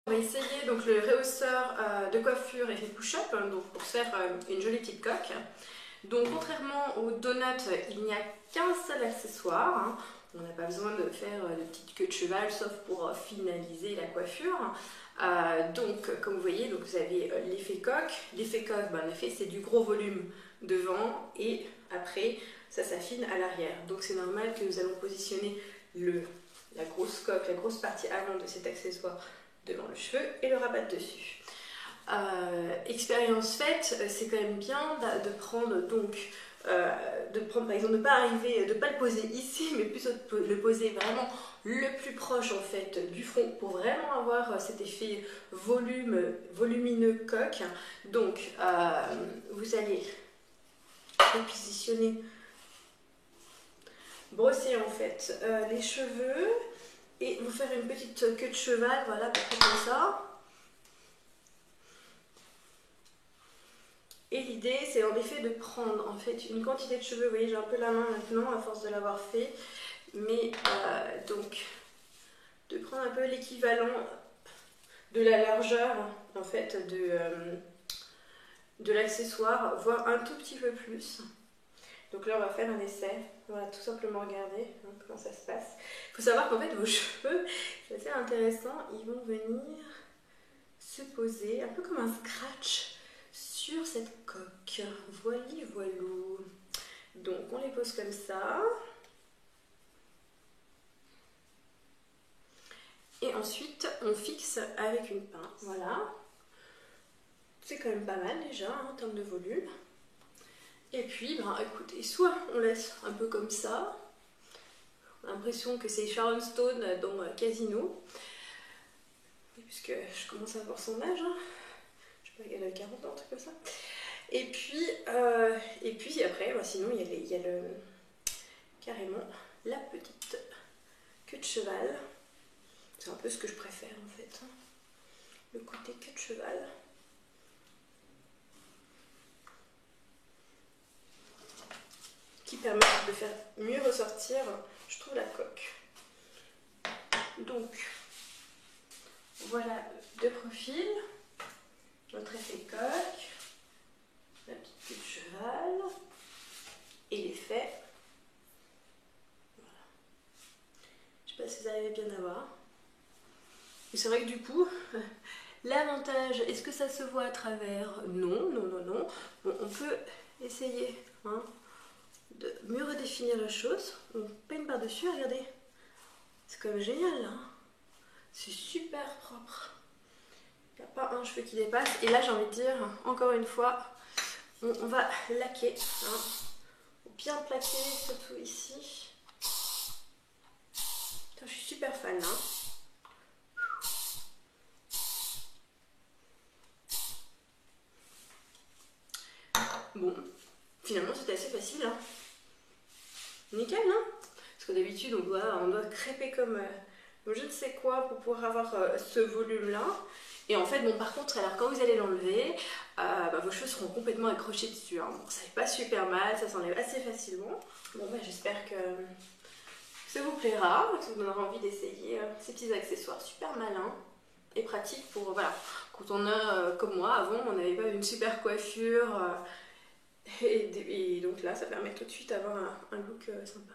On va essayer donc le rehausseur de coiffure effet push-up, donc pour se faire une jolie petite coque. Donc contrairement au donut, il n'y a qu'un seul accessoire. Hein. On n'a pas besoin de faire de petites queues de cheval sauf pour finaliser la coiffure. Donc comme vous voyez, donc vous avez l'effet coque. L'effet coque, ben, en effet, c'est du gros volume devant et après ça s'affine à l'arrière. Donc c'est normal que nous allons positionner la grosse coque, la grosse partie avant de cet accessoire devant le cheveu et le rabattre dessus. Expérience faite, c'est quand même bien de prendre donc par exemple, de pas le poser ici, mais plutôt de le poser vraiment le plus proche en fait du front pour vraiment avoir cet effet volumineux coque. Donc vous allez repositionner, brosser en fait les cheveux et vous faire une petite queue de cheval, voilà, à peu près comme ça. Et l'idée, c'est en effet de prendre en fait une quantité de cheveux. Vous voyez, j'ai un peu la main maintenant à force de l'avoir fait. Mais donc, de prendre un peu l'équivalent de la largeur en fait de l'accessoire, voire un tout petit peu plus. Donc là, on va faire un essai. On va tout simplement regarder comment ça se passe. Il faut savoir qu'en fait, vos cheveux, c'est assez intéressant, ils vont venir se poser un peu comme un scratch sur cette coque. Voili voilou. Donc on les pose comme ça. Et ensuite on fixe avec une pince. Voilà. C'est quand même pas mal déjà en termes de volume. Et puis, ben, écoutez, soit on laisse un peu comme ça. On a l'impression que c'est Sharon Stone dans Casino. Puisque je commence à avoir son âge. Hein. Je sais pas, elle a 40 ans, un truc comme ça. Et puis après, bah, sinon il y a carrément la petite queue de cheval. C'est un peu ce que je préfère en fait. Le côté queue de cheval. Qui permet de faire mieux ressortir, je trouve, la coque. Donc, voilà de profil. Notre effet coque. La petite queue de cheval et l'effet. Voilà. Je sais pas si vous arrivez bien à voir. C'est vrai que du coup, l'avantage, est-ce que ça se voit à travers? Non, non, non, non. Bon, on peut essayer hein, de mieux redéfinir la chose. On peigne par-dessus, regardez. C'est quand même génial là. C'est super propre. Il n'y a pas un cheveu qui dépasse. Et là, j'ai envie de dire, encore une fois, on va laquer. Hein. Bien plaquer, surtout ici. Putain, je suis super fan. Hein. Bon, finalement, c'était assez facile. Hein. Nickel, non? Parce que d'habitude, on doit crêper comme je ne sais quoi pour pouvoir avoir ce volume-là. Et en fait, bon, par contre, alors quand vous allez l'enlever, vos cheveux seront complètement accrochés dessus. Hein. Bon, ça fait pas super mal, ça s'enlève assez facilement. Bon, j'espère que ça vous plaira, que ça vous donnera envie d'essayer ces petits accessoires super malins et pratiques pour, voilà, quand on a, comme moi, avant, on n'avait pas une super coiffure. Et donc là, ça permet tout de suite d'avoir un look sympa.